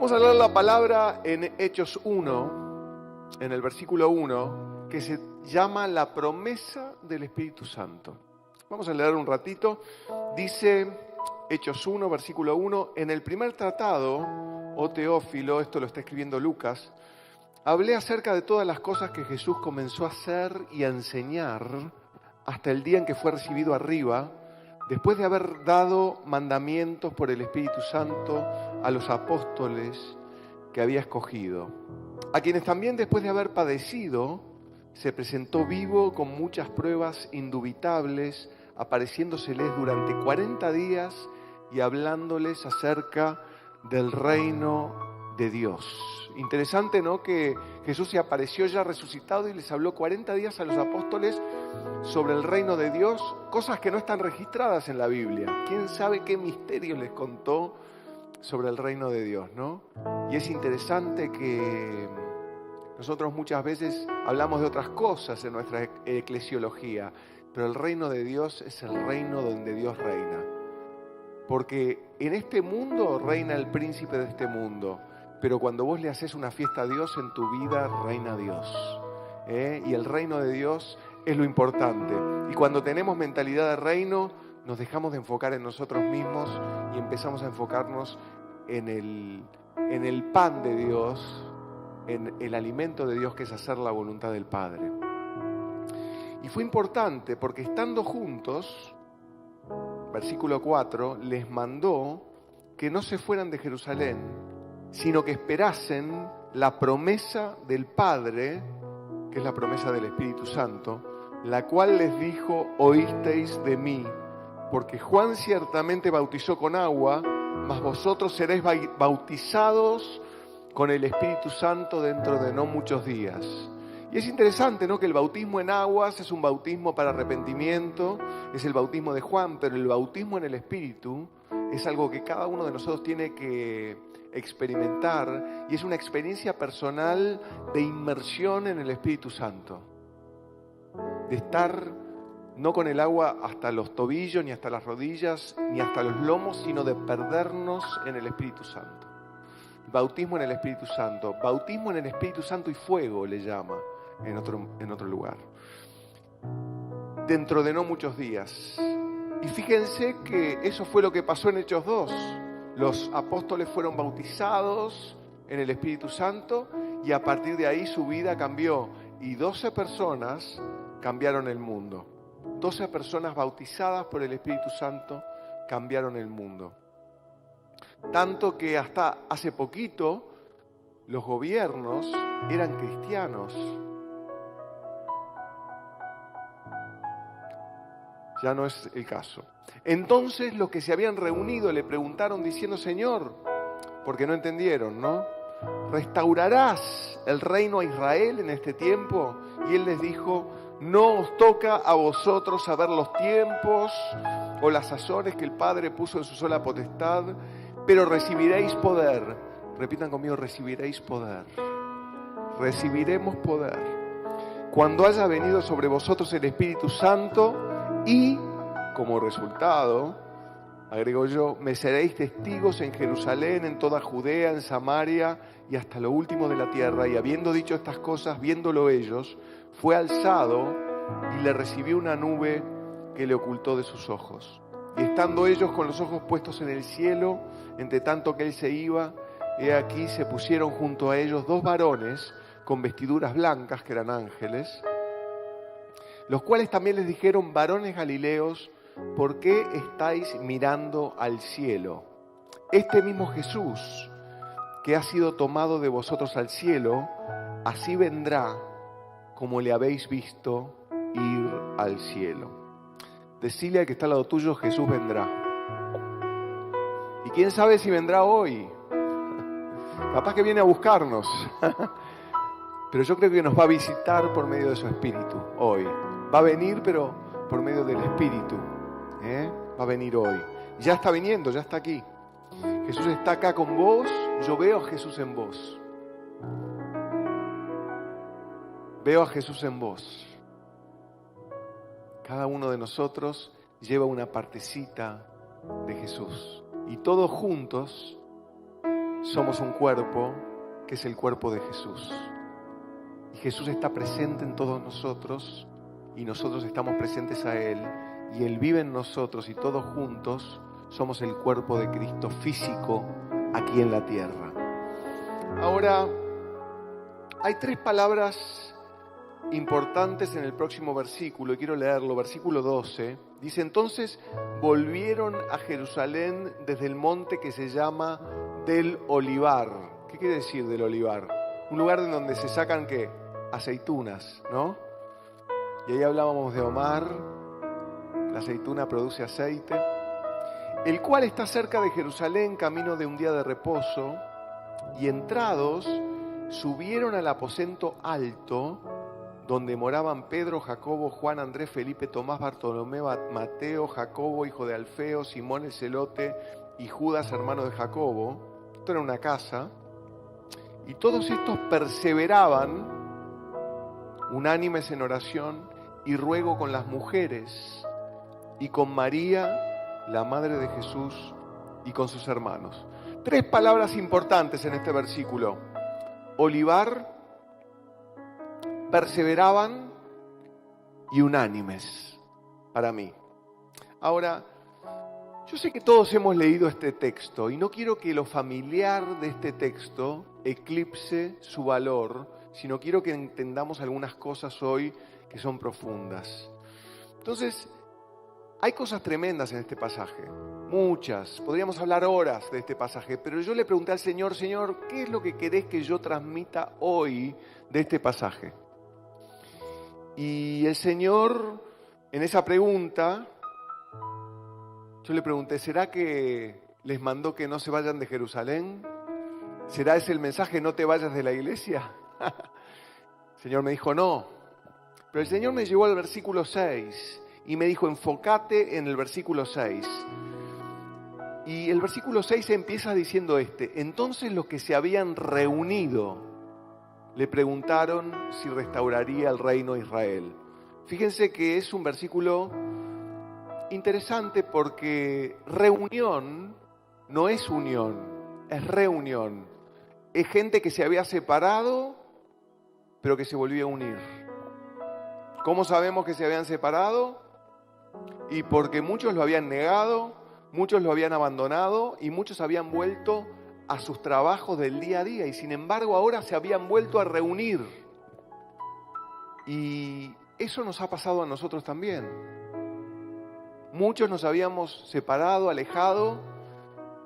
Vamos a leer la palabra en Hechos 1, en el versículo 1, que se llama la promesa del Espíritu Santo. Vamos a leer un ratito. Dice Hechos 1, versículo 1, en el primer tratado, oh Teófilo, esto lo está escribiendo Lucas, hablé acerca de todas las cosas que Jesús comenzó a hacer y a enseñar hasta el día en que fue recibido arriba, después de haber dado mandamientos por el Espíritu Santo a los apóstoles que había escogido, a quienes también después de haber padecido, se presentó vivo con muchas pruebas indubitables, apareciéndoseles durante 40 días y hablándoles acerca del reino de Dios. Interesante, ¿no?, que Jesús se apareció ya resucitado y les habló 40 días a los apóstoles sobre el reino de Dios, cosas que no están registradas en la Biblia. ¿Quién sabe qué misterios les contó sobre el reino de Dios, no? Y es interesante que nosotros muchas veces hablamos de otras cosas en nuestra eclesiología, pero el reino de Dios es el reino donde Dios reina. Porque en este mundo reina el príncipe de este mundo, pero cuando vos le haces una fiesta a Dios, en tu vida reina Dios. Y el reino de Dios es lo importante. Y cuando tenemos mentalidad de reino, nos dejamos de enfocar en nosotros mismos y empezamos a enfocarnos en el pan de Dios, en el alimento de Dios, que es hacer la voluntad del Padre. Y fue importante porque estando juntos, versículo 4, les mandó que no se fueran de Jerusalén, sino que esperasen la promesa del Padre, que es la promesa del Espíritu Santo, la cual les dijo: oísteis de mí, porque Juan ciertamente bautizó con agua, mas vosotros seréis bautizados con el Espíritu Santo dentro de no muchos días. Y es interesante, ¿no?, que el bautismo en aguas es un bautismo para arrepentimiento, es el bautismo de Juan, pero el bautismo en el Espíritu es algo que cada uno de nosotros tiene que experimentar, y es una experiencia personal de inmersión en el Espíritu Santo, de estar no con el agua hasta los tobillos, ni hasta las rodillas, ni hasta los lomos, sino de perdernos en el Espíritu Santo. Bautismo en el Espíritu Santo, bautismo en el Espíritu Santo y fuego le llama en otro lugar. Dentro de no muchos días. Y fíjense que eso fue lo que pasó en Hechos 2. Los apóstoles fueron bautizados en el Espíritu Santo y a partir de ahí su vida cambió. Y 12 personas cambiaron el mundo. 12 personas bautizadas por el Espíritu Santo cambiaron el mundo. Tanto que hasta hace poquito los gobiernos eran cristianos. Ya no es el caso. Entonces los que se habían reunido le preguntaron diciendo: Señor, porque no entendieron, ¿no?, ¿restaurarás el reino a Israel en este tiempo? Y él les dijo: no os toca a vosotros saber los tiempos o las sazones que el Padre puso en su sola potestad, pero recibiréis poder. Repitan conmigo: recibiréis poder. Recibiremos poder cuando haya venido sobre vosotros el Espíritu Santo, y como resultado, agrego yo, me seréis testigos en Jerusalén, en toda Judea, en Samaria y hasta lo último de la tierra. Y habiendo dicho estas cosas, viéndolo ellos, fue alzado y le recibió una nube que le ocultó de sus ojos. Y estando ellos con los ojos puestos en el cielo, entre tanto que él se iba, he aquí se pusieron junto a ellos 2 varones con vestiduras blancas, que eran ángeles, los cuales también les dijeron: varones galileos, ¿por qué estáis mirando al cielo? Este mismo Jesús, que ha sido tomado de vosotros al cielo, así vendrá como le habéis visto ir al cielo. Decile al que está al lado tuyo: Jesús vendrá. Y quién sabe si vendrá hoy. Capaz que viene a buscarnos. Pero yo creo que nos va a visitar por medio de su Espíritu hoy. Va a venir, pero por medio del Espíritu. Va a venir hoy. Ya está viniendo, ya está aquí. Jesús está acá con vos. Yo veo a Jesús en vos. Veo a Jesús en vos. Cada uno de nosotros lleva una partecita de Jesús. Y todos juntos somos un cuerpo que es el cuerpo de Jesús. Y Jesús está presente en todos nosotros y nosotros estamos presentes a Él. Y Él vive en nosotros y todos juntos somos el cuerpo de Cristo físico aquí en la tierra. Ahora, hay 3 palabras importantes en el próximo versículo y quiero leerlo. Versículo 12 dice: entonces volvieron a Jerusalén desde el monte que se llama del Olivar. ¿Qué quiere decir del Olivar? Un lugar en donde se sacan, ¿qué? Aceitunas, ¿no? Y ahí hablábamos de Omar. La aceituna produce aceite, el cual está cerca de Jerusalén, camino de un día de reposo, y entrados subieron al aposento alto, donde moraban Pedro, Jacobo, Juan, Andrés, Felipe, Tomás, Bartolomé, Mateo, Jacobo, hijo de Alfeo, Simón el Celote y Judas, hermano de Jacobo. Esto era una casa, y todos estos perseveraban unánimes en oración y ruego con las mujeres y con María, la madre de Jesús, y con sus hermanos. 3 palabras importantes en este versículo: olivar, perseveraban y unánimes, para mí. Ahora, yo sé que todos hemos leído este texto y no quiero que lo familiar de este texto eclipse su valor, sino quiero que entendamos algunas cosas hoy que son profundas. Entonces, hay cosas tremendas en este pasaje, muchas. Podríamos hablar horas de este pasaje, pero yo le pregunté al Señor: Señor, ¿qué es lo que querés que yo transmita hoy de este pasaje? Y el Señor, en esa pregunta, yo le pregunté: ¿será que les mandó que no se vayan de Jerusalén? ¿Será ese el mensaje, no te vayas de la iglesia? El Señor me dijo no. Pero el Señor me llevó al versículo 6 y me dijo: enfócate en el versículo 6. Y el versículo 6 empieza diciendo entonces los que se habían reunido le preguntaron si restauraría el reino de Israel. Fíjense que es un versículo interesante porque reunión no es unión, es reunión. Es gente que se había separado, pero que se volvió a unir. ¿Cómo sabemos que se habían separado? Y porque muchos lo habían negado, muchos lo habían abandonado y muchos habían vuelto a sus trabajos del día a día y sin embargo ahora se habían vuelto a reunir. Y eso nos ha pasado a nosotros también. Muchos nos habíamos separado, alejado,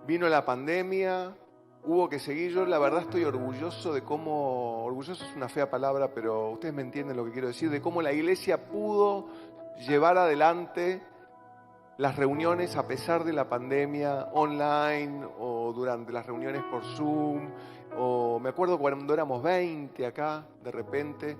vino la pandemia, hubo que seguir. Yo la verdad estoy orgulloso de cómo, orgulloso es una fea palabra, pero ustedes me entienden lo que quiero decir, de cómo la iglesia pudo llevar adelante las reuniones a pesar de la pandemia, online o durante las reuniones por Zoom, o me acuerdo cuando éramos 20 acá, de repente,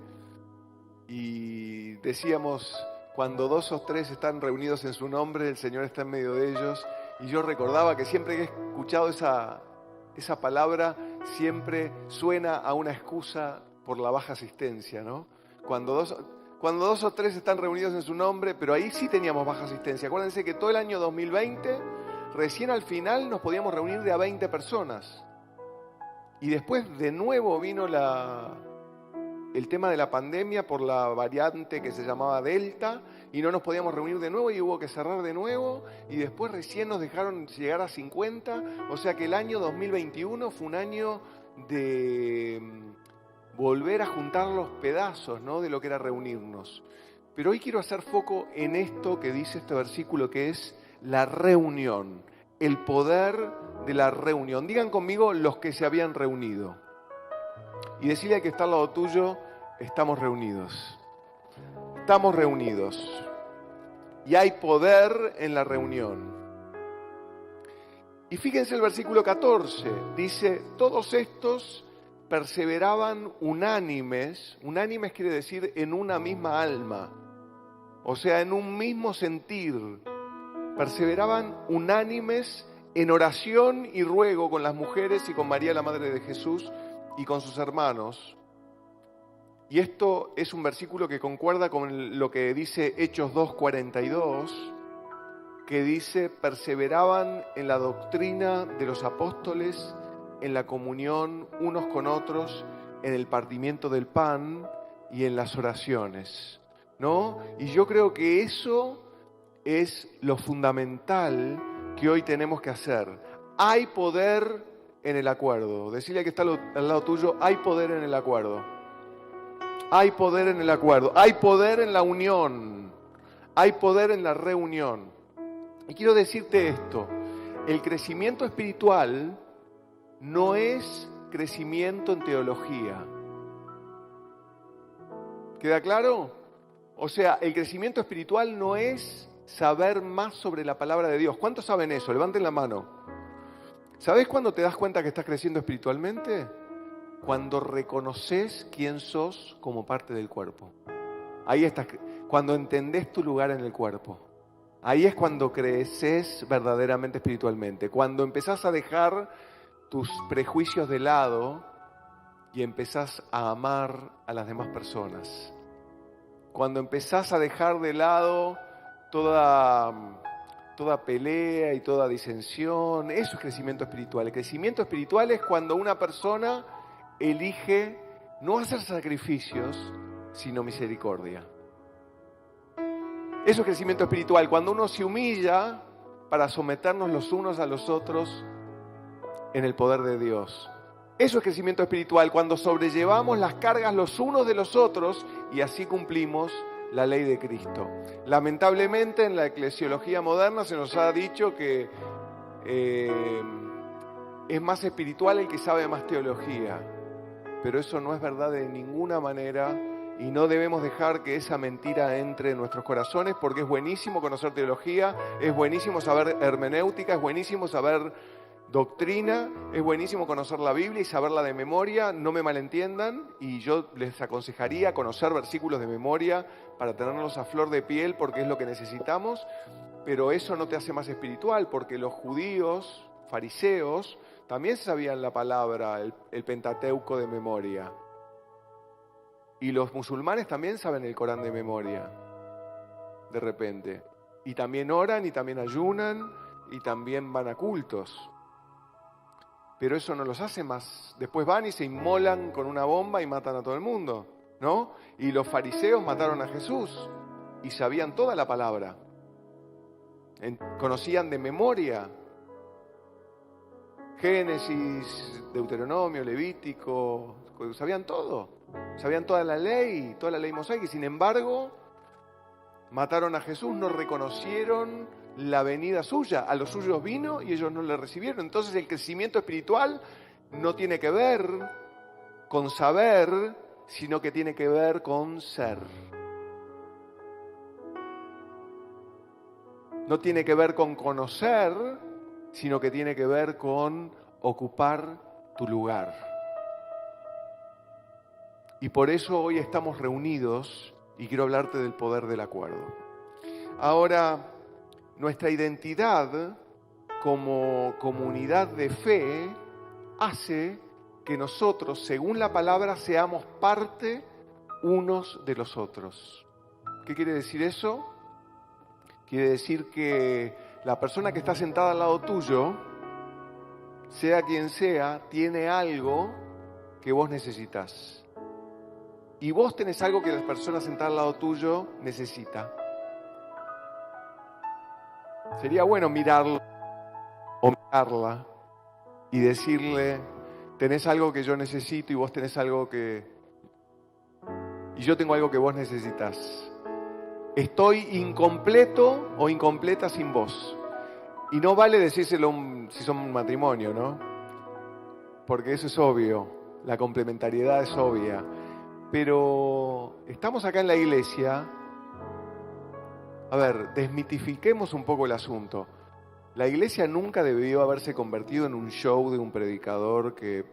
y decíamos: cuando 2 o 3 están reunidos en su nombre, el Señor está en medio de ellos. Y yo recordaba que siempre que he escuchado esa palabra, siempre suena a una excusa por la baja asistencia, ¿no? Cuando dos o 3 están reunidos en su nombre, pero ahí sí teníamos baja asistencia. Acuérdense que todo el año 2020, recién al final nos podíamos reunir de a 20 personas. Y después de nuevo vino el tema de la pandemia por la variante que se llamaba Delta y no nos podíamos reunir de nuevo y hubo que cerrar de nuevo y después recién nos dejaron llegar a 50. O sea que el año 2021 fue un año de volver a juntar los pedazos, ¿no?, de lo que era reunirnos. Pero hoy quiero hacer foco en esto que dice este versículo, que es la reunión, el poder de la reunión. Digan conmigo: los que se habían reunido. Y decirle al que está al lado tuyo: estamos reunidos. Estamos reunidos. Y hay poder en la reunión. Y fíjense el versículo 14. Dice: todos estos perseveraban unánimes. Unánimes quiere decir en una misma alma. O sea, en un mismo sentir. Perseveraban unánimes en oración y ruego con las mujeres y con María, la madre de Jesús, y con sus hermanos. Y esto es un versículo que concuerda con lo que dice Hechos 2:42, que dice: perseveraban en la doctrina de los apóstoles, en la comunión unos con otros, en el partimiento del pan y en las oraciones, ¿no? Y yo creo que eso es lo fundamental que hoy tenemos que hacer. Hay poder en el acuerdo. Decirle al que está al lado tuyo, hay poder en el acuerdo. Hay poder en el acuerdo. Hay poder en la unión. Hay poder en la reunión. Y quiero decirte esto. El crecimiento espiritual no es crecimiento en teología. ¿Queda claro? O sea, el crecimiento espiritual no es saber más sobre la palabra de Dios. ¿Cuántos saben eso? Levanten la mano. ¿Sabes cuándo te das cuenta que estás creciendo espiritualmente? Cuando reconoces quién sos como parte del cuerpo. Ahí estás, cuando entendés tu lugar en el cuerpo. Ahí es cuando creces verdaderamente espiritualmente. Cuando empezás a dejar tus prejuicios de lado y empezás a amar a las demás personas. Cuando empezás a dejar de lado toda pelea y toda disensión, eso es crecimiento espiritual. El crecimiento espiritual es cuando una persona elige no hacer sacrificios, sino misericordia. Eso es crecimiento espiritual, cuando uno se humilla para someternos los unos a los otros en el poder de Dios. Eso es crecimiento espiritual, cuando sobrellevamos las cargas los unos de los otros y así cumplimos la ley de Cristo. Lamentablemente en la eclesiología moderna se nos ha dicho que es más espiritual el que sabe más teología, pero eso no es verdad de ninguna manera y no debemos dejar que esa mentira entre en nuestros corazones, porque es buenísimo conocer teología, es buenísimo saber hermenéutica, es buenísimo saber doctrina, es buenísimo conocer la Biblia y saberla de memoria, no me malentiendan, y yo les aconsejaría conocer versículos de memoria para tenerlos a flor de piel porque es lo que necesitamos, pero eso no te hace más espiritual, porque los judíos, fariseos, también sabían la palabra, el Pentateuco de memoria. Y los musulmanes también saben el Corán de memoria, de repente. Y también oran, y también ayunan, y también van a cultos. Pero eso no los hace más. Después van y se inmolan con una bomba y matan a todo el mundo, ¿no? Y los fariseos mataron a Jesús y sabían toda la palabra. Conocían de memoria Génesis, Deuteronomio, Levítico, sabían todo. Sabían toda la ley mosaica, y sin embargo mataron a Jesús, no reconocieron la venida suya. A los suyos vino y ellos no le recibieron. Entonces el crecimiento espiritual no tiene que ver con saber, sino que tiene que ver con ser. No tiene que ver con conocer, sino que tiene que ver con ocupar tu lugar. Y por eso hoy estamos reunidos y quiero hablarte del poder del acuerdo. Ahora, nuestra identidad como comunidad de fe hace que nosotros, según la palabra, seamos parte unos de los otros. ¿Qué quiere decir eso? Quiere decir que la persona que está sentada al lado tuyo, sea quien sea, tiene algo que vos necesitas. Y vos tenés algo que la persona sentada al lado tuyo necesita. Sería bueno mirarlo o mirarla y decirle, tenés algo que yo necesito y vos tenés algo que... y yo tengo algo que vos necesitas. Estoy incompleto o incompleta sin vos. Y no vale decírselo si son un matrimonio, ¿no? Porque eso es obvio, la complementariedad es obvia. Pero estamos acá en la iglesia. A ver, desmitifiquemos un poco el asunto. La iglesia nunca debió haberse convertido en un show de un predicador que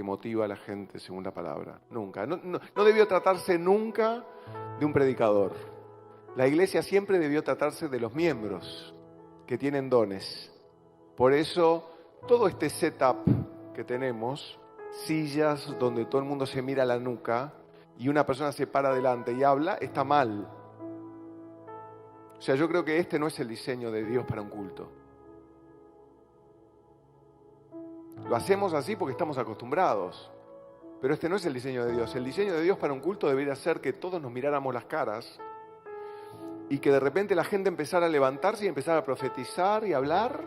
motiva a la gente según la palabra. Nunca. No debió tratarse nunca de un predicador. La iglesia siempre debió tratarse de los miembros que tienen dones. Por eso, todo este setup que tenemos, sillas donde todo el mundo se mira la nuca y una persona se para adelante y habla, está mal. O sea, yo creo que este no es el diseño de Dios para un culto. Lo hacemos así porque estamos acostumbrados. Pero este no es el diseño de Dios. El diseño de Dios para un culto debería ser que todos nos miráramos las caras y que de repente la gente empezara a levantarse y empezara a profetizar y hablar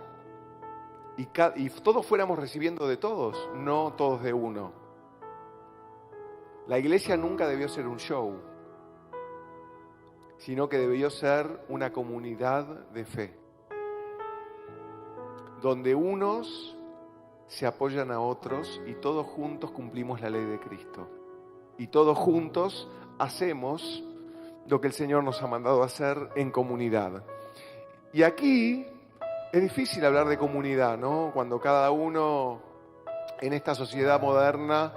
y todos fuéramos recibiendo de todos, no todos de uno. La iglesia nunca debió ser un show, sino que debió ser una comunidad de fe, donde unos se apoyan a otros y todos juntos cumplimos la ley de Cristo. Y todos juntos hacemos lo que el Señor nos ha mandado hacer en comunidad. Y aquí es difícil hablar de comunidad, ¿no? Cuando cada uno en esta sociedad moderna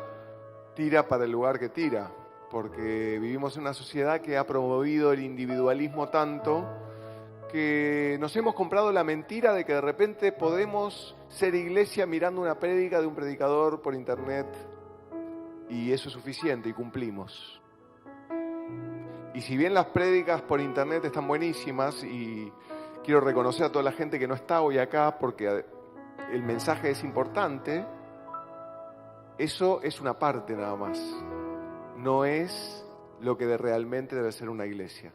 tira para el lugar que tira, porque vivimos en una sociedad que ha promovido el individualismo tanto que nos hemos comprado la mentira de que de repente podemos ser iglesia mirando una prédica de un predicador por internet y eso es suficiente y cumplimos. Y si bien las prédicas por internet están buenísimas y quiero reconocer a toda la gente que no está hoy acá porque el mensaje es importante, eso es una parte nada más. No es lo que realmente debe ser una iglesia.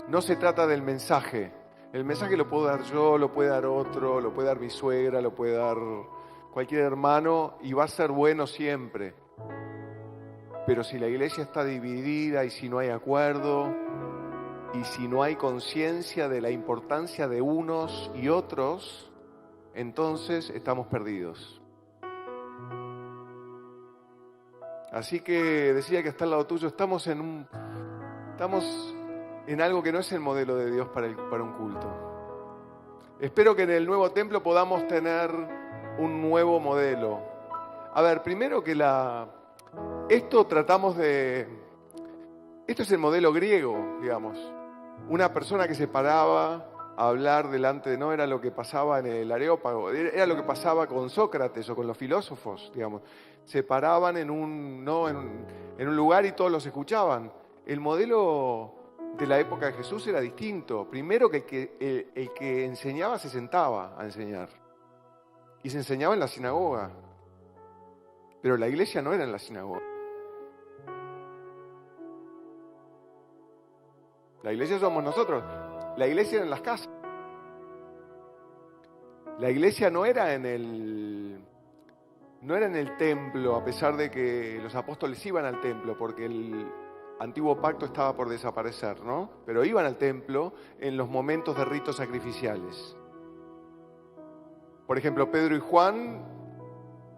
No se trata del mensaje. El mensaje lo puedo dar yo, lo puede dar otro, lo puede dar mi suegra, lo puede dar cualquier hermano y va a ser bueno siempre. Pero si la iglesia está dividida y si no hay acuerdo y si no hay conciencia de la importancia de unos y otros, entonces estamos perdidos. Así que decía que está al lado tuyo, estamos en algo que no es el modelo de Dios para un culto. Espero que en el nuevo templo podamos tener un nuevo modelo. A ver, primero que esto es el modelo griego, digamos. Una persona que se paraba a hablar delante no era lo que pasaba en el Areópago, era lo que pasaba con Sócrates o con los filósofos, digamos. Se paraban en un lugar y todos los escuchaban. El modelo de la época de Jesús era distinto. Primero que el que enseñaba se sentaba a enseñar. Y se enseñaba en la sinagoga. Pero la iglesia no era en la sinagoga. La iglesia somos nosotros. La iglesia era en las casas. La iglesia no era en el templo, a pesar de que los apóstoles iban al templo, porque el antiguo pacto estaba por desaparecer, ¿no? Pero iban al templo en los momentos de ritos sacrificiales. Por ejemplo, Pedro y Juan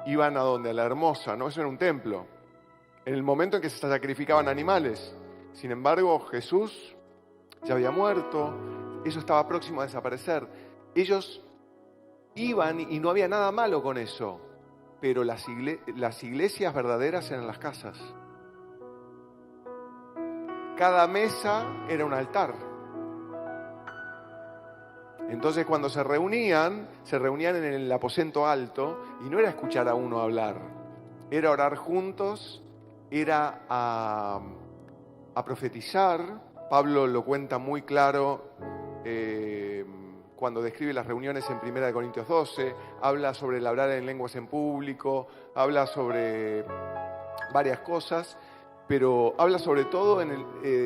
iban ¿a dónde? A la Hermosa, ¿no? Eso era un templo. En el momento en que se sacrificaban animales. Sin embargo, Jesús ya había muerto, eso estaba próximo a desaparecer. Ellos iban y no había nada malo con eso, pero las iglesias verdaderas eran las casas. Cada mesa era un altar. Entonces cuando se reunían en el aposento alto y no era escuchar a uno hablar, era orar juntos, era a profetizar. Pablo lo cuenta muy claro cuando describe las reuniones en 1 Corintios 12, habla sobre el hablar en lenguas en público, habla sobre varias cosas, pero habla sobre todo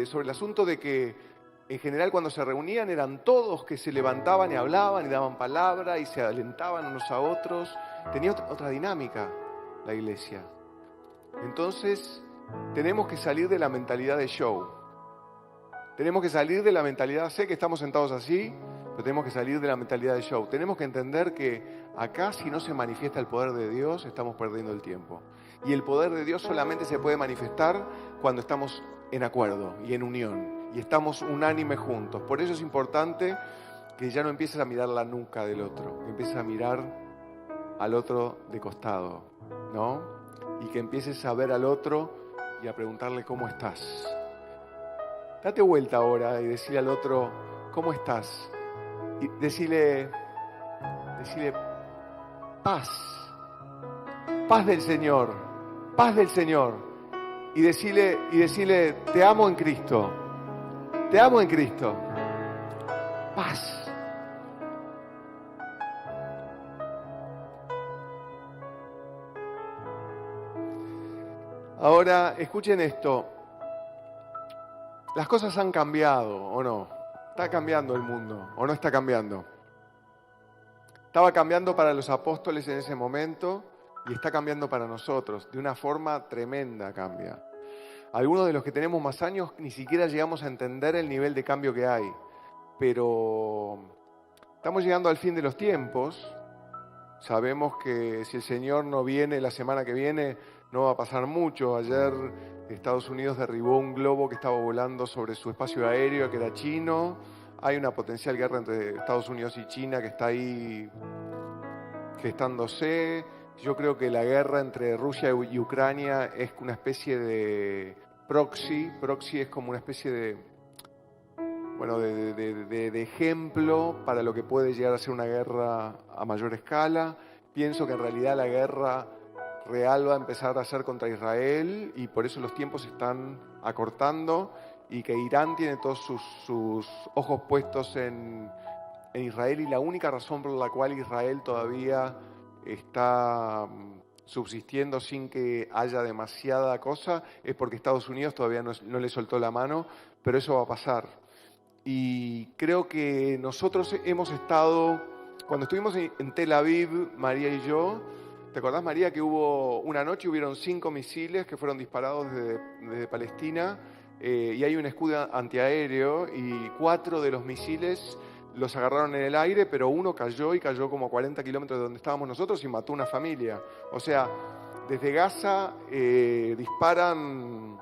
sobre el asunto de que en general cuando se reunían eran todos que se levantaban y hablaban y daban palabra y se alentaban unos a otros. Tenía otra dinámica la iglesia. Entonces tenemos que salir de la mentalidad de show. Tenemos que salir de la mentalidad, sé que estamos sentados así, pero tenemos que salir de la mentalidad de show. Tenemos que entender que acá si no se manifiesta el poder de Dios, estamos perdiendo el tiempo. Y el poder de Dios solamente se puede manifestar cuando estamos en acuerdo y en unión. Y estamos unánimes juntos. Por eso es importante que ya no empieces a mirar la nuca del otro, que empieces a mirar al otro de costado, ¿no? Y que empieces a ver al otro y a preguntarle cómo estás. Date vuelta ahora y decirle al otro, ¿cómo estás? Y decirle, paz del Señor, paz del Señor. Y decirle, te amo en Cristo, paz. Ahora, escuchen esto. Las cosas han cambiado, ¿o no? ¿Está cambiando el mundo o no está cambiando? Estaba cambiando para los apóstoles en ese momento y está cambiando para nosotros. De una forma tremenda cambia. Algunos de los que tenemos más años ni siquiera llegamos a entender el nivel de cambio que hay. Pero estamos llegando al fin de los tiempos. Sabemos que si el Señor no viene la semana que viene, no va a pasar mucho. Ayer Estados Unidos derribó un globo que estaba volando sobre su espacio aéreo, que era chino. Hay una potencial guerra entre Estados Unidos y China que está ahí gestándose. Yo creo que la guerra entre Rusia y Ucrania es una especie de proxy. Proxy es como una especie de, bueno, de ejemplo para lo que puede llegar a ser una guerra a mayor escala. Pienso que en realidad la guerra real va a empezar a ser contra Israel y por eso los tiempos se están acortando y que Irán tiene todos sus ojos puestos en Israel y la única razón por la cual Israel todavía está subsistiendo sin que haya demasiada cosa es porque Estados Unidos todavía no le soltó la mano, pero eso va a pasar. Y creo que nosotros hemos estado, cuando estuvimos en Tel Aviv, María y yo, ¿te acordás, María, que hubo una noche, hubieron 5 misiles que fueron disparados desde Palestina y hay un escudo antiaéreo y 4 de los misiles los agarraron en el aire, pero uno cayó y cayó como a 40 kilómetros de donde estábamos nosotros y mató una familia. O sea, desde Gaza disparan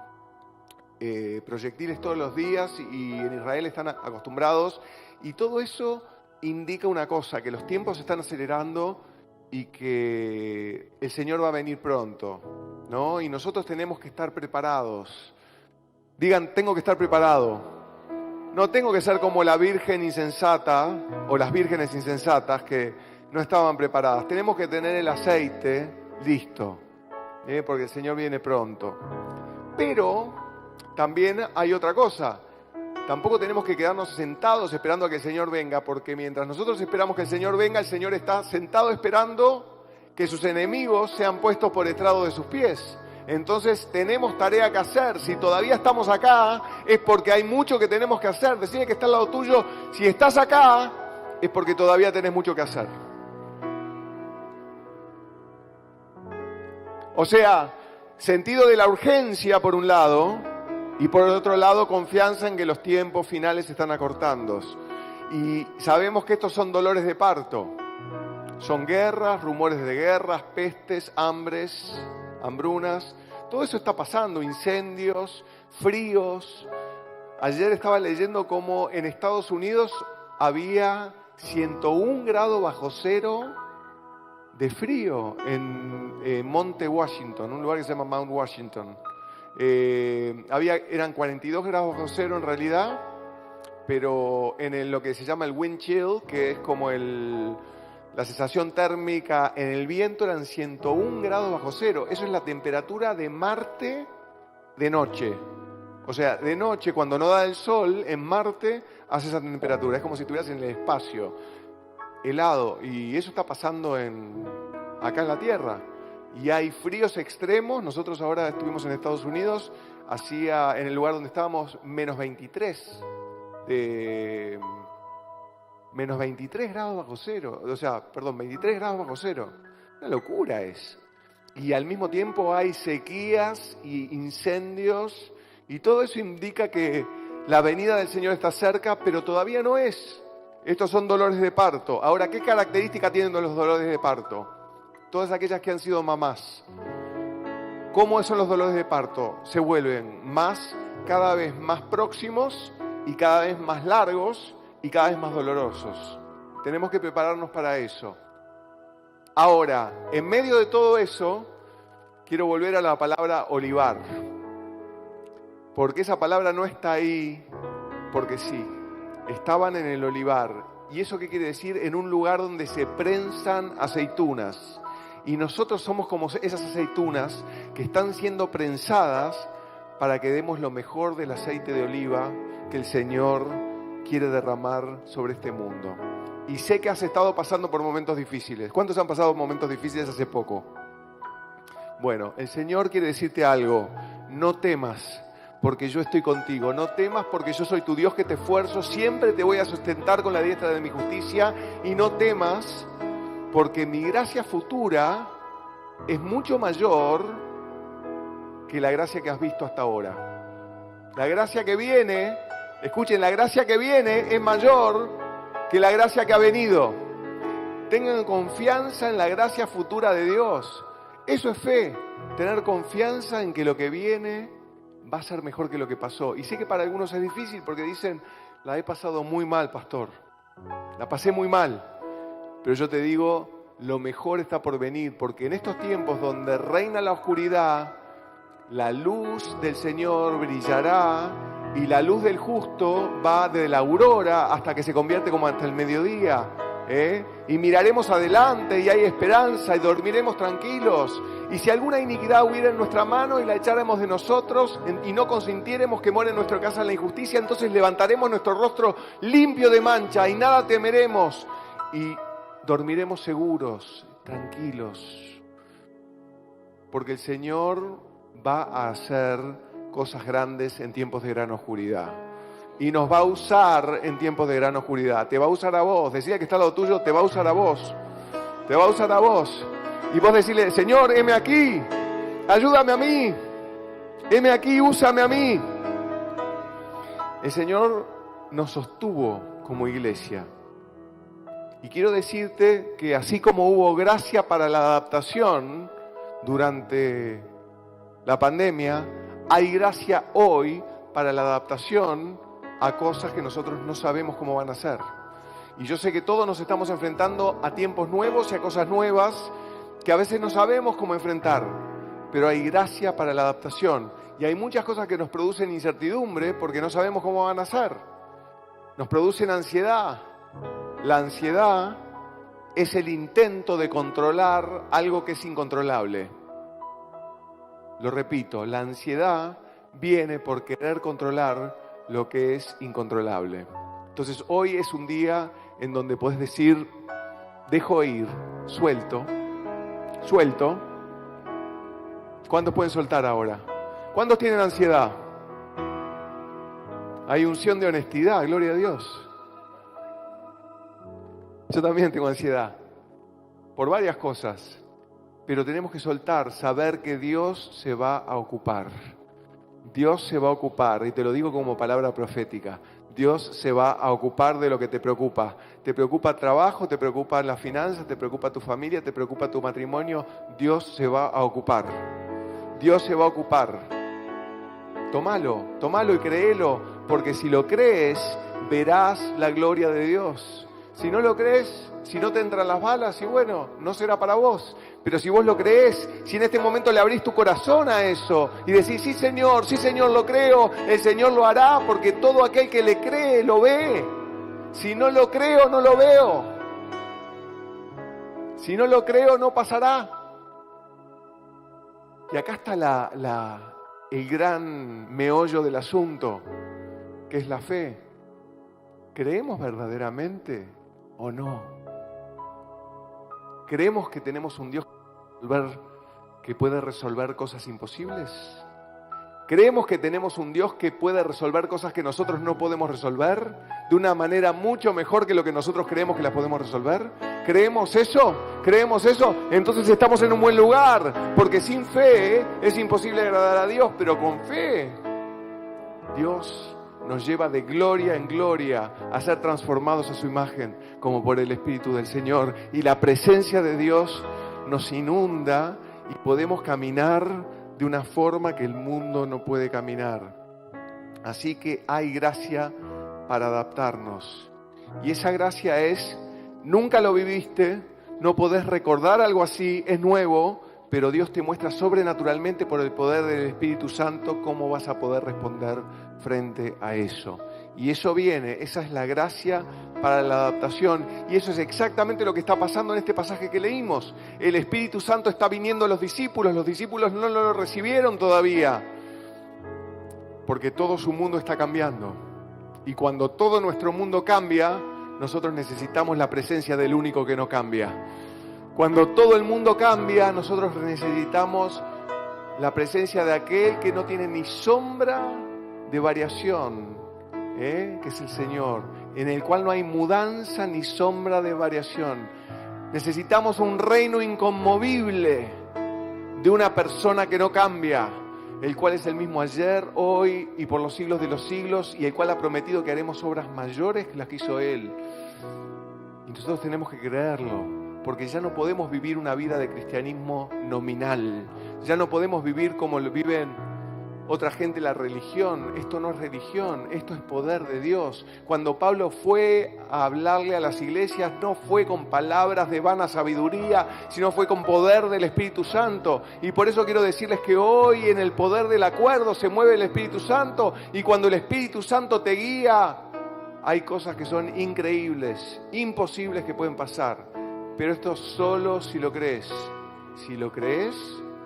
proyectiles todos los días y en Israel están acostumbrados y todo eso indica una cosa, que los tiempos se están acelerando y que el Señor va a venir pronto, ¿no? Y nosotros tenemos que estar preparados. Digan, tengo que estar preparado. No tengo que ser como la virgen insensata o las vírgenes insensatas que no estaban preparadas. Tenemos que tener el aceite listo, porque el Señor viene pronto. Pero también hay otra cosa. Tampoco tenemos que quedarnos sentados esperando a que el Señor venga, porque mientras nosotros esperamos que el Señor venga, el Señor está sentado esperando que sus enemigos sean puestos por estrado de sus pies. Entonces tenemos tarea que hacer. Si todavía estamos acá, es porque hay mucho que tenemos que hacer. Decime que está al lado tuyo, si estás acá, es porque todavía tenés mucho que hacer. O sea, sentido de la urgencia por un lado, y por otro lado confianza en que los tiempos finales están acortando. Y sabemos que estos son dolores de parto. Son guerras, rumores de guerras, pestes, hambrunas. Todo eso está pasando, incendios, fríos. Ayer estaba leyendo cómo en Estados Unidos había 101 grados bajo cero de frío en Monte Washington, un lugar que se llama Mount Washington. Eran 42 grados bajo cero en realidad, pero en lo que se llama el wind chill, que es como la sensación térmica en el viento, eran 101 grados bajo cero. Eso es la temperatura de Marte de noche. O sea, de noche, cuando no da el sol, en Marte hace esa temperatura. Es como si estuvieras en el espacio, helado. Y eso está pasando acá en la Tierra. Y hay fríos extremos. Nosotros ahora estuvimos en Estados Unidos, en el lugar donde estábamos, menos 23 grados bajo cero. O sea, perdón, 23 grados bajo cero. Una locura es. Y al mismo tiempo hay sequías y incendios. Y todo eso indica que la venida del Señor está cerca, pero todavía no es. Estos son dolores de parto. Ahora, ¿qué característica tienen los dolores de parto? Todas aquellas que han sido mamás. ¿Cómo son los dolores de parto? Se vuelven cada vez más próximos y cada vez más largos y cada vez más dolorosos. Tenemos que prepararnos para eso. Ahora, en medio de todo eso, quiero volver a la palabra olivar. Porque esa palabra no está ahí porque sí. Estaban en el olivar. ¿Y eso qué quiere decir? En un lugar donde se prensan aceitunas. Y nosotros somos como esas aceitunas que están siendo prensadas para que demos lo mejor del aceite de oliva que el Señor quiere derramar sobre este mundo. Y sé que has estado pasando por momentos difíciles. ¿Cuántos han pasado momentos difíciles hace poco? Bueno, el Señor quiere decirte algo. No temas, porque yo estoy contigo. No temas, porque yo soy tu Dios que te esfuerzo. Siempre te voy a sustentar con la diestra de mi justicia. Y no temas, porque mi gracia futura es mucho mayor que la gracia que has visto hasta ahora. La gracia que viene, escuchen, la gracia que viene es mayor que la gracia que ha venido. Tengan confianza en la gracia futura de Dios. Eso es fe, tener confianza en que lo que viene va a ser mejor que lo que pasó. Y sé que para algunos es difícil porque dicen, la he pasado muy mal, pastor. La pasé muy mal. Pero yo te digo, lo mejor está por venir, porque en estos tiempos donde reina la oscuridad, la luz del Señor brillará y la luz del justo va desde la aurora hasta que se convierte como hasta el mediodía. Y miraremos adelante y hay esperanza y dormiremos tranquilos. Y si alguna iniquidad hubiera en nuestra mano y la echáramos de nosotros y no consintiéremos que muera en nuestra casa la injusticia, entonces levantaremos nuestro rostro limpio de mancha y nada temeremos y dormiremos seguros, tranquilos. Porque el Señor va a hacer cosas grandes en tiempos de gran oscuridad. Y nos va a usar en tiempos de gran oscuridad. Te va a usar a vos. Decía que está al lado tuyo, te va a usar a vos. Te va a usar a vos. Y vos decirle, Señor, heme aquí. Ayúdame a mí. Heme aquí, úsame a mí. El Señor nos sostuvo como iglesia. Y quiero decirte que así como hubo gracia para la adaptación durante la pandemia, hay gracia hoy para la adaptación a cosas que nosotros no sabemos cómo van a ser. Y yo sé que todos nos estamos enfrentando a tiempos nuevos y a cosas nuevas que a veces no sabemos cómo enfrentar, pero hay gracia para la adaptación. Y hay muchas cosas que nos producen incertidumbre porque no sabemos cómo van a ser. Nos producen ansiedad. La ansiedad es el intento de controlar algo que es incontrolable. Lo repito, la ansiedad viene por querer controlar lo que es incontrolable. Entonces hoy es un día en donde puedes decir, dejo ir, suelto. ¿Cuántos pueden soltar ahora? ¿Cuántos tienen ansiedad? Hay unción de honestidad, gloria a Dios. Yo también tengo ansiedad, por varias cosas, pero tenemos que soltar, saber que Dios se va a ocupar. Dios se va a ocupar, y te lo digo como palabra profética. Dios se va a ocupar de lo que te preocupa. ¿Te preocupa el trabajo? ¿Te preocupa las finanzas? ¿Te preocupa tu familia? ¿Te preocupa tu matrimonio? Dios se va a ocupar. Dios se va a ocupar. Tómalo y créelo, porque si lo crees, verás la gloria de Dios. Si no lo crees, si no te entran las balas, y bueno, no será para vos. Pero si vos lo creés, si en este momento le abrís tu corazón a eso y decís, sí Señor, lo creo, el Señor lo hará, porque todo aquel que le cree, lo ve. Si no lo creo, no lo veo. Si no lo creo, no pasará. Y acá está el gran meollo del asunto, que es la fe. ¿Creemos verdaderamente o no? ¿Creemos que tenemos un Dios que puede resolver cosas imposibles? ¿Creemos que tenemos un Dios que puede resolver cosas que nosotros no podemos resolver de una manera mucho mejor que lo que nosotros creemos que las podemos resolver? ¿Creemos eso? ¿Creemos eso? Entonces estamos en un buen lugar, porque sin fe es imposible agradar a Dios, pero con fe Dios nos lleva de gloria en gloria a ser transformados a su imagen, como por el Espíritu del Señor. Y la presencia de Dios nos inunda y podemos caminar de una forma que el mundo no puede caminar. Así que hay gracia para adaptarnos. Y esa gracia es, nunca lo viviste, no podés recordar algo así, es nuevo, pero Dios te muestra sobrenaturalmente por el poder del Espíritu Santo cómo vas a poder responder frente a eso. Y eso viene, esa es la gracia para la adaptación. Y eso es exactamente lo que está pasando en este pasaje que leímos. El Espíritu Santo está viniendo a los discípulos no lo recibieron todavía, porque todo su mundo está cambiando. Y cuando todo nuestro mundo cambia, nosotros necesitamos la presencia del único que no cambia. Cuando todo el mundo cambia, nosotros necesitamos la presencia de aquel que no tiene ni sombra de variación, que es el Señor, en el cual no hay mudanza ni sombra de variación. Necesitamos un reino inconmovible de una persona que no cambia, el cual es el mismo ayer, hoy y por los siglos de los siglos, y el cual ha prometido que haremos obras mayores que las que hizo Él. Y nosotros tenemos que creerlo, porque ya no podemos vivir una vida de cristianismo nominal, ya no podemos vivir como lo viven otra gente la religión. Esto no es religión, esto es poder de Dios. Cuando Pablo fue a hablarle a las iglesias, no fue con palabras de vana sabiduría, sino fue con poder del Espíritu Santo. Y por eso quiero decirles que hoy en el poder del acuerdo se mueve el Espíritu Santo, y cuando el Espíritu Santo te guía, hay cosas que son increíbles, imposibles que pueden pasar. Pero esto solo si lo crees. Si lo crees,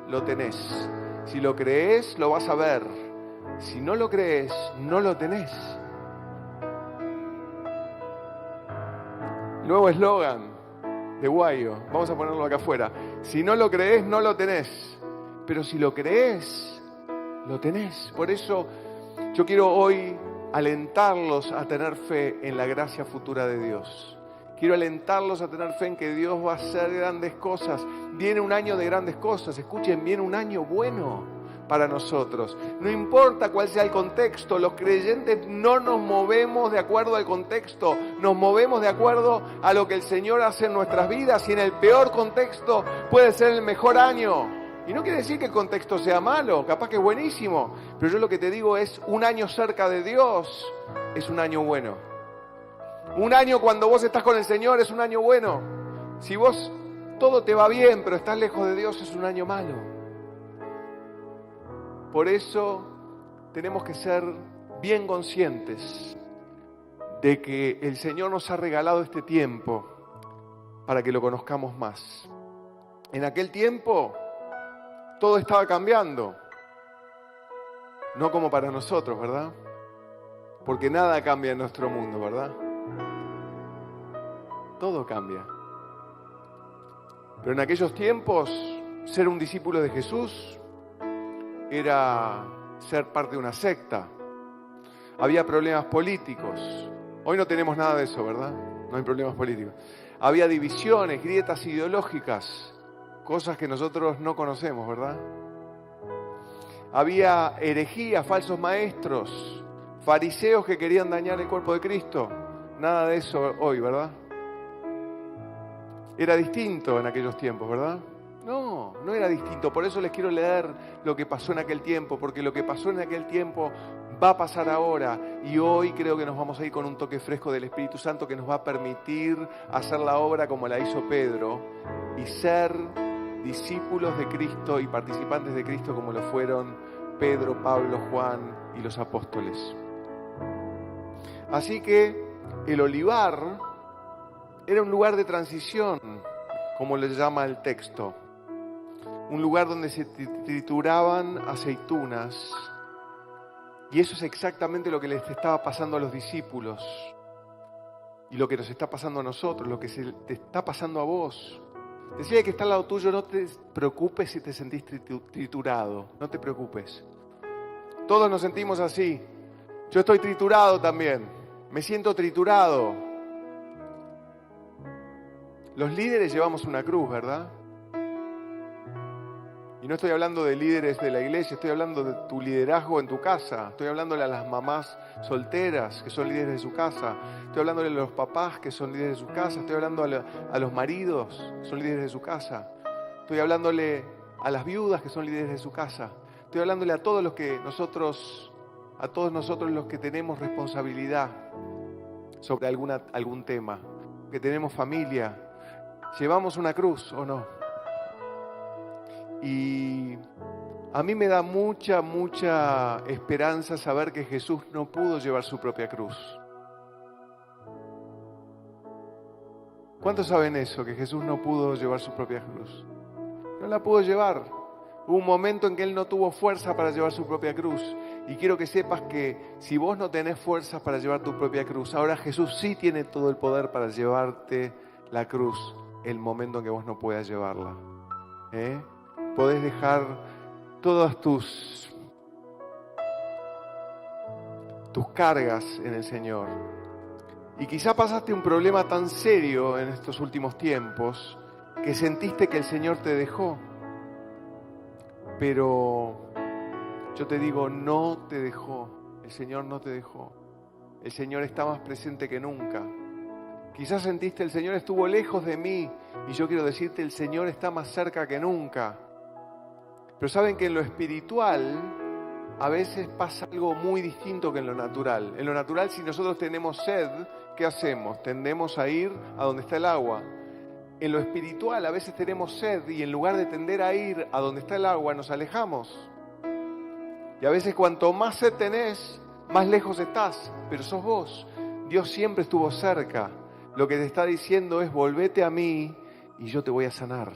lo tenés. Si lo crees, lo vas a ver. Si no lo crees, no lo tenés. Nuevo eslogan de Guayo. Vamos a ponerlo acá afuera. Si no lo crees, no lo tenés. Pero si lo crees, lo tenés. Por eso yo quiero hoy alentarlos a tener fe en la gracia futura de Dios. Quiero alentarlos a tener fe en que Dios va a hacer grandes cosas. Viene un año de grandes cosas. Escuchen, viene un año bueno para nosotros. No importa cuál sea el contexto, los creyentes no nos movemos de acuerdo al contexto. Nos movemos de acuerdo a lo que el Señor hace en nuestras vidas. Y en el peor contexto puede ser el mejor año. Y no quiere decir que el contexto sea malo, capaz que es buenísimo. Pero yo lo que te digo es, un año cerca de Dios es un año bueno. Un año cuando vos estás con el Señor es un año bueno. Si vos todo te va bien, pero estás lejos de Dios, es un año malo. Por eso tenemos que ser bien conscientes de que el Señor nos ha regalado este tiempo para que lo conozcamos más. En aquel tiempo todo estaba cambiando. No como para nosotros, ¿verdad? Porque nada cambia en nuestro mundo, ¿verdad? Todo cambia. Pero en aquellos tiempos, ser un discípulo de Jesús era ser parte de una secta. Había problemas políticos. Hoy no tenemos nada de eso, ¿verdad? No hay problemas políticos. Había divisiones, grietas ideológicas, cosas que nosotros no conocemos, ¿verdad? Había herejía, falsos maestros, fariseos que querían dañar el cuerpo de Cristo. Nada de eso hoy, ¿verdad? Era distinto en aquellos tiempos, ¿verdad? No, no era distinto. Por eso les quiero leer lo que pasó en aquel tiempo, porque lo que pasó en aquel tiempo va a pasar ahora. Y hoy creo que nos vamos a ir con un toque fresco del Espíritu Santo que nos va a permitir hacer la obra como la hizo Pedro y ser discípulos de Cristo y participantes de Cristo como lo fueron Pedro, Pablo, Juan y los apóstoles. Así que el olivar era un lugar de transición, como le llama el texto. Un lugar donde se trituraban aceitunas. Y eso es exactamente lo que les estaba pasando a los discípulos. Y lo que nos está pasando a nosotros, lo que se te está pasando a vos. Decía que está al lado tuyo, no te preocupes si te sentís triturado. No te preocupes. Todos nos sentimos así. Yo estoy triturado también. Me siento triturado. Los líderes llevamos una cruz, ¿verdad? Y no estoy hablando de líderes de la iglesia, estoy hablando de tu liderazgo en tu casa. Estoy hablándole a las mamás solteras que son líderes de su casa. Estoy hablándole a los papás que son líderes de su casa. Estoy hablando a los maridos que son líderes de su casa. Estoy hablándole a las viudas que son líderes de su casa. Estoy hablándole a todos nosotros los que tenemos responsabilidad sobre algún tema, que tenemos familia. ¿Llevamos una cruz o no? Y a mí me da mucha esperanza saber que Jesús no pudo llevar su propia cruz. ¿Cuántos saben eso? Que Jesús no pudo llevar su propia cruz. No la pudo llevar. Hubo un momento en que Él no tuvo fuerza para llevar su propia cruz. Y quiero que sepas que si vos no tenés fuerzas para llevar tu propia cruz, ahora Jesús sí tiene todo el poder para llevarte la cruz el momento en que vos no puedas llevarla. Podés dejar todas tus cargas en el Señor. Y quizá pasaste un problema tan serio en estos últimos tiempos que sentiste que el Señor te dejó. Pero yo te digo, no te dejó. El Señor no te dejó. El Señor está más presente que nunca. Quizás sentiste, el Señor estuvo lejos de mí, y yo quiero decirte, el Señor está más cerca que nunca. Pero saben que en lo espiritual a veces pasa algo muy distinto que en lo natural. En lo natural, si nosotros tenemos sed, ¿qué hacemos? Tendemos a ir a donde está el agua. En lo espiritual a veces tenemos sed y en lugar de tender a ir a donde está el agua, nos alejamos. Y a veces cuanto más sed tenés, más lejos estás, pero sos vos. Dios siempre estuvo cerca. Lo que te está diciendo es: volvete a mí y yo te voy a sanar.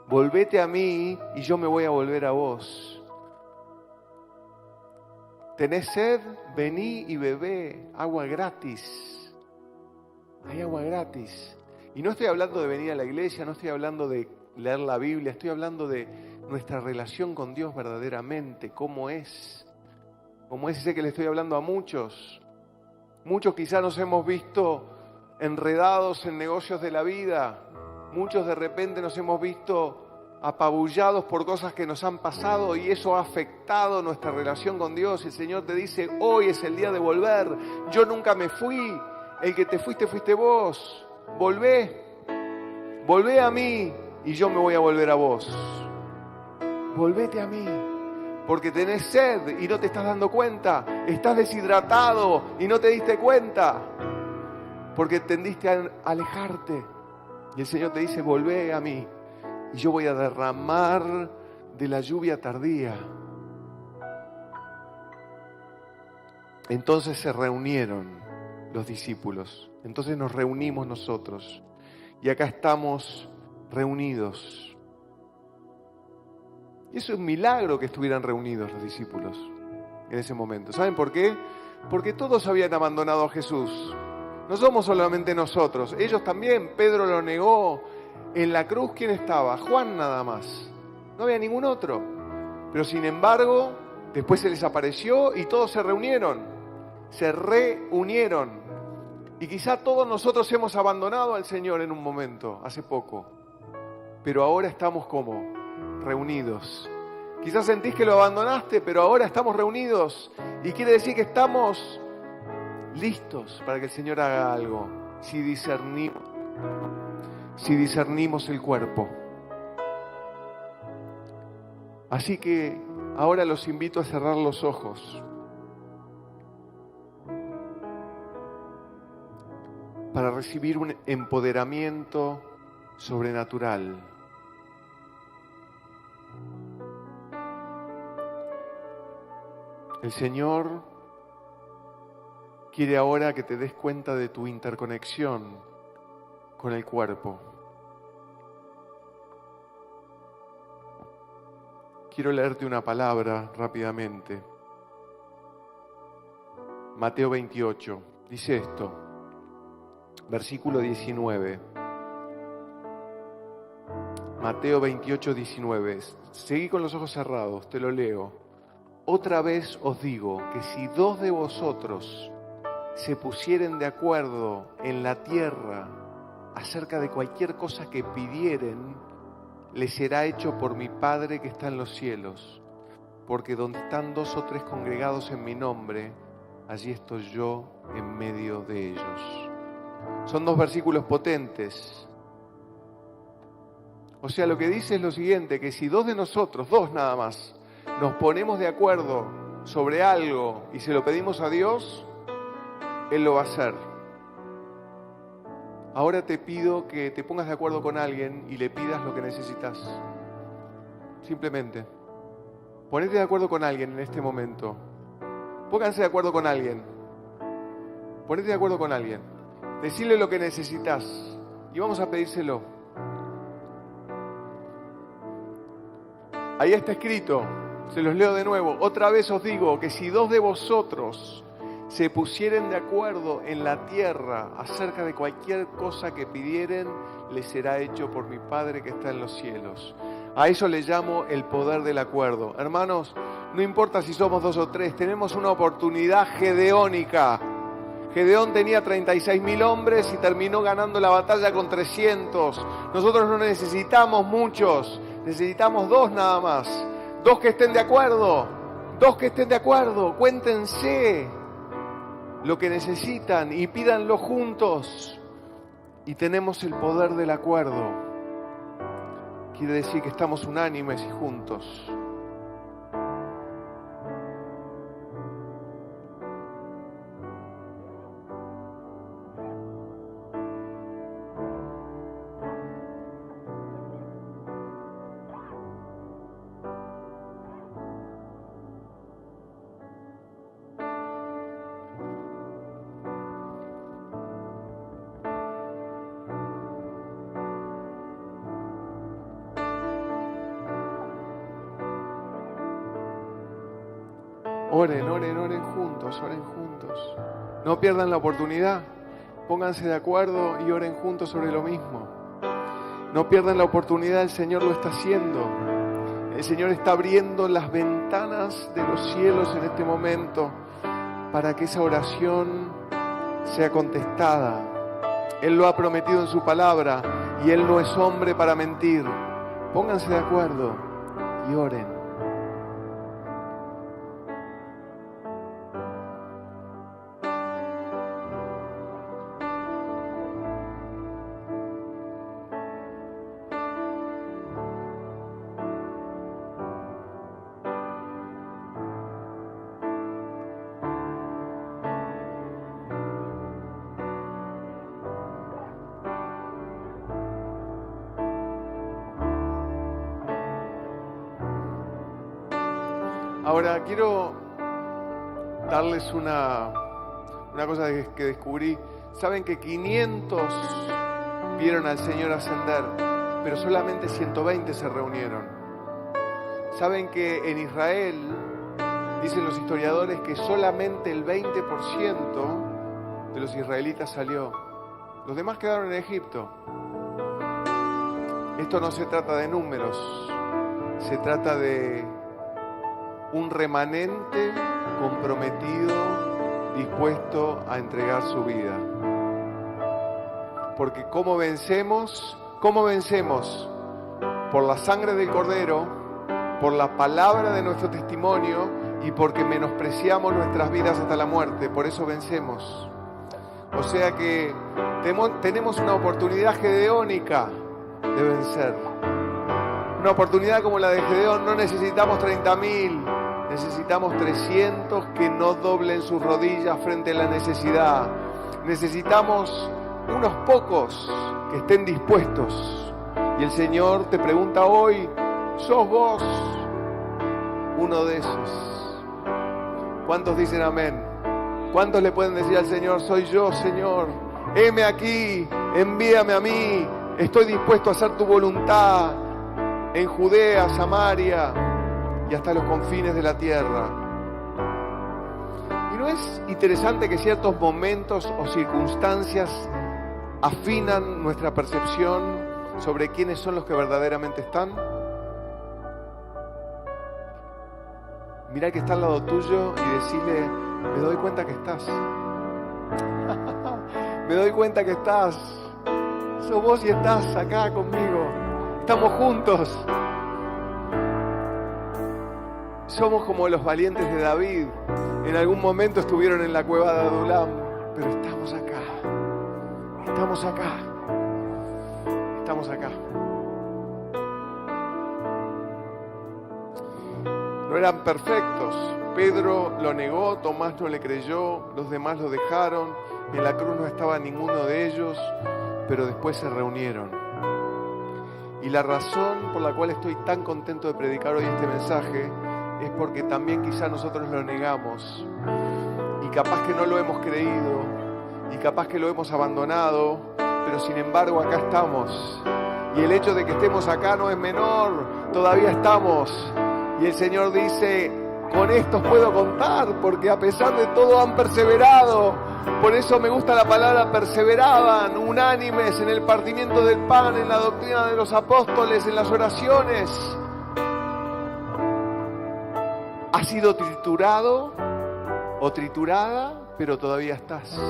Volvete a mí y yo me voy a volver a vos. ¿Tenés sed? Vení y bebé. Agua gratis. Hay agua gratis. Y no estoy hablando de venir a la iglesia, no estoy hablando de leer la Biblia, estoy hablando de nuestra relación con Dios verdaderamente, cómo es. Como ese que le estoy hablando a muchos. Muchos quizás nos hemos visto enredados en negocios de la vida. Muchos de repente nos hemos visto apabullados por cosas que nos han pasado y eso ha afectado nuestra relación con Dios. El Señor te dice: hoy es el día de volver. Yo nunca me fui. El que te fuiste vos. Volvé a mí y yo me voy a volver a vos. Volvete a mí. Porque tenés sed y no te estás dando cuenta. Estás deshidratado y no te diste cuenta. Porque tendiste a alejarte. Y el Señor te dice: volvé a mí. Y yo voy a derramar de la lluvia tardía. Entonces se reunieron los discípulos. Entonces nos reunimos nosotros. Y acá estamos reunidos. Y eso es un milagro que estuvieran reunidos los discípulos en ese momento. ¿Saben por qué? Porque todos habían abandonado a Jesús. No somos solamente nosotros, ellos también. Pedro lo negó. En la cruz, ¿quién estaba? Juan nada más. No había ningún otro. Pero sin embargo, después se les apareció y todos se reunieron. Se reunieron. Y quizá todos nosotros hemos abandonado al Señor en un momento, hace poco. Pero ahora estamos como reunidos. Quizás sentís que lo abandonaste, pero ahora estamos reunidos. Y quiere decir que estamos listos para que el Señor haga algo. Si discernimos el cuerpo. Así que ahora los invito a cerrar los ojos. Para recibir un empoderamiento sobrenatural. El Señor quiere ahora que te des cuenta de tu interconexión con el cuerpo. Quiero leerte una palabra rápidamente. Mateo 28, dice esto, versículo 19. Mateo 28, 19. Seguí con los ojos cerrados, te lo leo. Otra vez os digo que si 2 de vosotros se pusieren de acuerdo en la tierra acerca de cualquier cosa que pidieren, les será hecho por mi Padre que está en los cielos. Porque donde están 2 o 3 congregados en mi nombre, allí estoy yo en medio de ellos. Son 2 versículos potentes. O sea, lo que dice es lo siguiente, que si 2 de nosotros, 2 nada más, nos ponemos de acuerdo sobre algo y se lo pedimos a Dios, Él lo va a hacer. Ahora te pido que te pongas de acuerdo con alguien y le pidas lo que necesitas. Simplemente. Ponete de acuerdo con alguien en este momento. Pónganse de acuerdo con alguien. Ponete de acuerdo con alguien. Decile lo que necesitas y vamos a pedírselo. Ahí está escrito. Se los leo de nuevo. Otra vez os digo que si 2 de vosotros se pusieren de acuerdo en la tierra acerca de cualquier cosa que pidieren, les será hecho por mi Padre que está en los cielos. A eso le llamo el poder del acuerdo. Hermanos, no importa si somos 2 o 3, tenemos una oportunidad gedeónica. Gedeón tenía 36.000 hombres y terminó ganando la batalla con 300. Nosotros no necesitamos muchos, necesitamos 2 nada más. 2 que estén de acuerdo, 2 que estén de acuerdo, cuéntense lo que necesitan y pídanlo juntos. Y tenemos el poder del acuerdo. Quiere decir que estamos unánimes y juntos. Oren juntos, oren juntos. No pierdan la oportunidad. Pónganse de acuerdo y oren juntos sobre lo mismo. No pierdan la oportunidad, el Señor lo está haciendo. El Señor está abriendo las ventanas de los cielos en este momento para que esa oración sea contestada. Él lo ha prometido en su palabra y Él no es hombre para mentir. Pónganse de acuerdo y oren. Ahora quiero darles una cosa que descubrí. Saben que 500 vieron al Señor ascender, pero solamente 120 se reunieron. Saben que en Israel, dicen los historiadores, que solamente el 20% de los israelitas salió. Los demás quedaron en Egipto. Esto no se trata de números, se trata de un remanente comprometido, dispuesto a entregar su vida. Porque ¿cómo vencemos? ¿Cómo vencemos? Por la sangre del Cordero, por la palabra de nuestro testimonio y porque menospreciamos nuestras vidas hasta la muerte. Por eso vencemos. O sea que tenemos una oportunidad gedeónica de vencer. Una oportunidad como la de Gedeón. No necesitamos 30.000. Necesitamos 300 que no doblen sus rodillas frente a la necesidad. Necesitamos unos pocos que estén dispuestos. Y el Señor te pregunta hoy, ¿sos vos uno de esos? ¿Cuántos dicen amén? ¿Cuántos le pueden decir al Señor, soy yo, Señor? Heme aquí, envíame a mí. Estoy dispuesto a hacer tu voluntad en Judea, Samaria y hasta los confines de la tierra. ¿Y no es interesante que ciertos momentos o circunstancias afinan nuestra percepción sobre quiénes son los que verdaderamente están? Mirá que está al lado tuyo y decirle, me doy cuenta que estás. Me doy cuenta que estás. Sos vos y estás acá conmigo. Estamos juntos. Somos como los valientes de David. En algún momento estuvieron en la cueva de Adulam, pero estamos acá. Estamos acá. Estamos acá. No eran perfectos. Pedro lo negó, Tomás no le creyó, los demás lo dejaron. En la cruz no estaba ninguno de ellos, pero después se reunieron. Y la razón por la cual estoy tan contento de predicar hoy este mensaje es porque también quizá nosotros lo negamos y capaz que no lo hemos creído y capaz que lo hemos abandonado, pero sin embargo acá estamos. Y el hecho de que estemos acá no es menor, todavía estamos. Y el Señor dice, con estos puedo contar, porque a pesar de todo han perseverado. Por eso me gusta la palabra perseveraban, unánimes en el partimiento del pan, en la doctrina de los apóstoles, en las oraciones. Has sido triturado o triturada, pero todavía estás.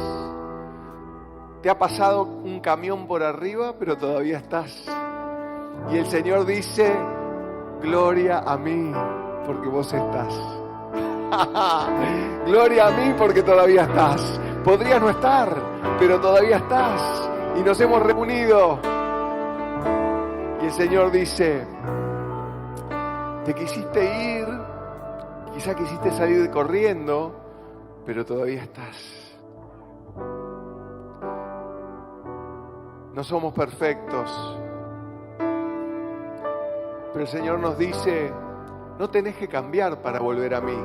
Te ha pasado un camión por arriba, pero todavía estás. Y el Señor dice, gloria a mí, porque vos estás. Gloria a mí, porque todavía estás. Podrías no estar, pero todavía estás. Y nos hemos reunido. Y el Señor dice, te quisiste ir, quizá quisiste salir corriendo, pero todavía estás. No somos perfectos, pero el Señor nos dice, no tenés que cambiar para volver a mí,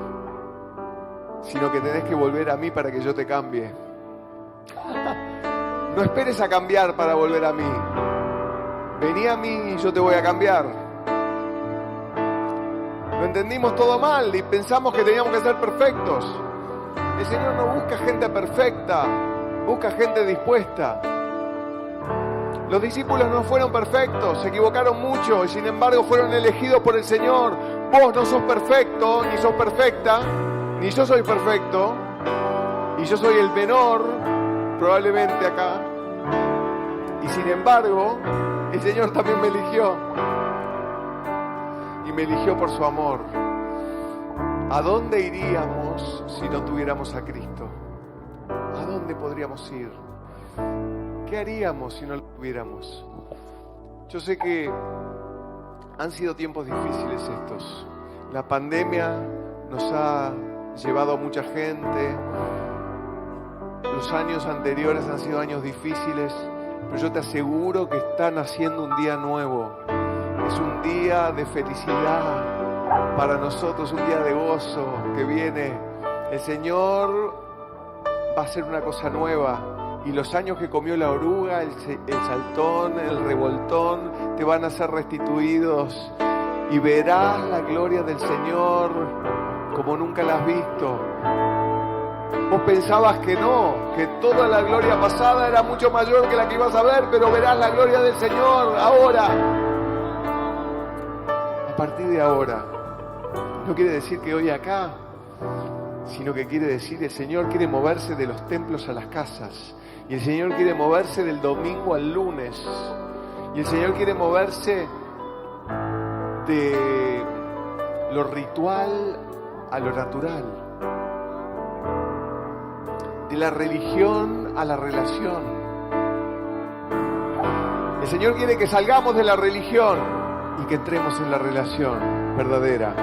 sino que tenés que volver a mí para que yo te cambie. No esperes a cambiar para volver a mí. Vení a mí y yo te voy a cambiar. Lo entendimos todo mal y pensamos que teníamos que ser perfectos. El Señor no busca gente perfecta, busca gente dispuesta. Los discípulos no fueron perfectos, se equivocaron mucho y sin embargo fueron elegidos por el Señor. Vos no sos perfecto, ni sos perfecta, ni yo soy perfecto, y yo soy el menor, probablemente acá. Y sin embargo, el Señor también me eligió. Y me eligió por su amor. ¿A dónde iríamos si no tuviéramos a Cristo? ¿A dónde podríamos ir? ¿Qué haríamos si no lo tuviéramos? Yo sé que han sido tiempos difíciles estos. La pandemia nos ha llevado a mucha gente. Los años anteriores han sido años difíciles, pero yo te aseguro que están haciendo un día nuevo. Es un día de felicidad para nosotros, un día de gozo que viene. El Señor va a hacer una cosa nueva. Y los años que comió la oruga, el saltón, el revoltón, te van a ser restituidos. Y verás la gloria del Señor como nunca la has visto. Vos pensabas que no, que toda la gloria pasada era mucho mayor que la que ibas a ver, pero verás la gloria del Señor ahora. A partir de ahora. No quiere decir que hoy acá, sino que quiere decir el Señor quiere moverse de los templos a las casas. Y el Señor quiere moverse del domingo al lunes. Y el Señor quiere moverse de lo ritual a lo natural. De la religión a la relación. El Señor quiere que salgamos de la religión y que entremos en la relación verdadera.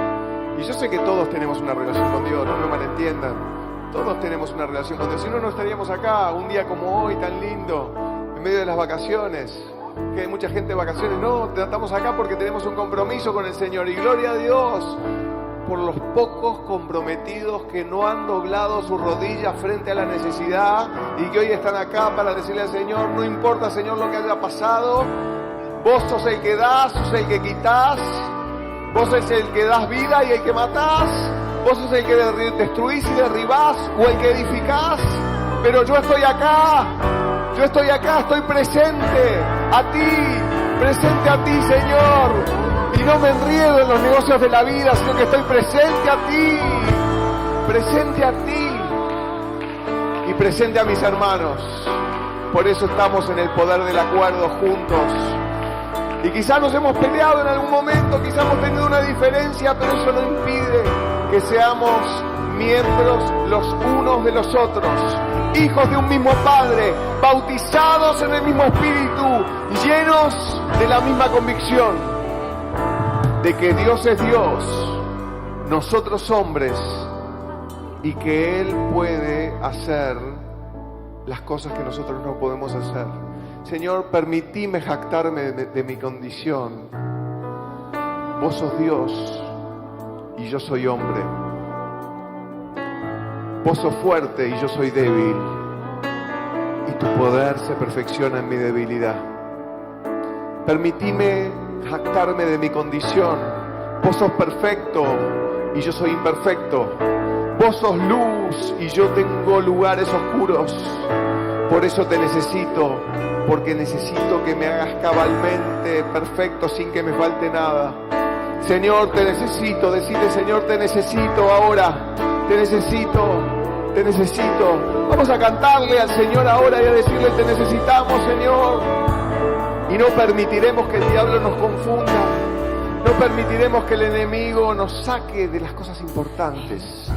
Y yo sé que todos tenemos una relación con Dios, no me malentiendan. Todos tenemos una relación con Dios. Si no, no estaríamos acá un día como hoy, tan lindo, en medio de las vacaciones. Que hay mucha gente de vacaciones. No, estamos acá porque tenemos un compromiso con el Señor. Y gloria a Dios por los pocos comprometidos que no han doblado sus rodillas frente a la necesidad y que hoy están acá para decirle al Señor, no importa, Señor, lo que haya pasado, vos sos el que das, sos el que quitas, vos sos el que das vida y el que matás. Vos sos el que destruís y derribás o el que edificás, pero yo estoy acá, estoy presente a ti, Señor, y no me enriedo en los negocios de la vida, sino que estoy presente a ti y presente a mis hermanos. Por eso estamos en el poder del acuerdo juntos. Y quizás nos hemos peleado en algún momento, quizás hemos tenido una diferencia, pero eso no impide que seamos miembros los unos de los otros, hijos de un mismo Padre, bautizados en el mismo Espíritu, llenos de la misma convicción de que Dios es Dios, nosotros hombres, y que Él puede hacer las cosas que nosotros no podemos hacer. Señor, permitime jactarme de mi condición. Vos sos Dios y yo soy hombre. Vos sos fuerte y yo soy débil. Y tu poder se perfecciona en mi debilidad. Permitime jactarme de mi condición. Vos sos perfecto y yo soy imperfecto. Vos sos luz y yo tengo lugares oscuros. Por eso te necesito, porque necesito que me hagas cabalmente perfecto sin que me falte nada. Señor, te necesito. Decirle, Señor, te necesito ahora. Te necesito, te necesito. Vamos a cantarle al Señor ahora y a decirle, te necesitamos, Señor. Y no permitiremos que el diablo nos confunda. No permitiremos que el enemigo nos saque de las cosas importantes.